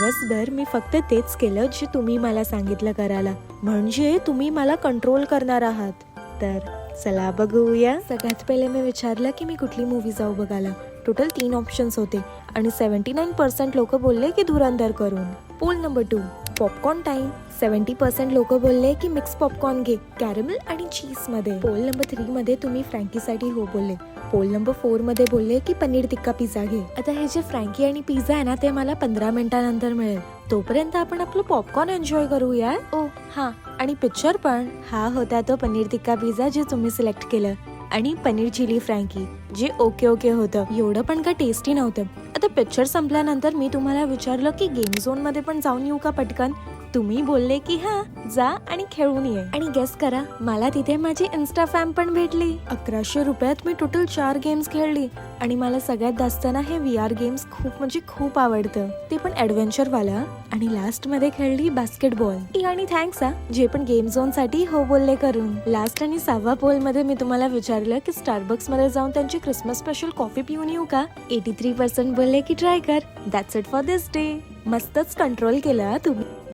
दिवसभर मी फक्त तेच केलं जे तुम्ही मला सांगितलं करायला, म्हणजे तुम्ही मला कंट्रोल करणार आहात. तर चला बघूया. सगळ्यात पहिले मी विचारलं की मी कुठली मूवी जाऊ बघायला. टोटल 3 ऑप्शन्स होते आणि 79% लोक बोलले की धुरंधर करून. Pole number 2, popcorn time. 70% लोक बोलले की मिक्स पॉपकॉर्न घे, कॅरमल आणि चीज मध्ये. पोल नंबर 3 मध्ये तुम्ही फ्रँकीसाठी हो बोलले. पोल नंबर 4 मध्ये बोलले की पनीर टिक्का पिझ्झा घे. आता हे जे फ्रँकी आणि पिझ्झा आहे ना, ते मला 15 मिनिटांनंतर मिळेल. तोपर्यंत आपण आपलं पॉपकॉर्न एन्जॉय करूया. ओ हा, आणि पिक्चर पण. हा होता तो पनीर टिक्का पिझ्झा जे तुम्ही सिलेक्ट केलं, आणि पनीर चिली फ्रँकी जे ओके होतं. एवढं पण का टेस्टी नव्हतं. आता पिक्चर संपल्यानंतर मी तुम्हाला विचारलं की गेम झोन मध्ये पण जाऊन येऊ का पटकन. तुम्ही बोलले की हा जा आणि खेळून ये. आणि गेस करा, मला तिथे माझी इन्स्टा फॅम पण भेटली. 1100 रुपयात मी टोटल 4 गेम्स खेळली. आणि मला सगळ्यात जास्त ना हे VR गेम्स खूप आवडतं, ते पण ऍडव्हेंचर वाला. आणि लास्ट मध्ये खेळली बास्केटबॉल. आणि थँक्स जे पण गेम झोन साठी हो बोलले करून. लास्ट आणि 6व्या पोल मध्ये मी तुम्हाला विचारलं की स्टारबक्स मध्ये जाऊन त्यांची क्रिसमस स्पेशल कॉफी पिऊन येऊ का. 83% बोलले की ट्राय कर. That's it for this day. मस्तच कंट्रोल केलं तुम्ही.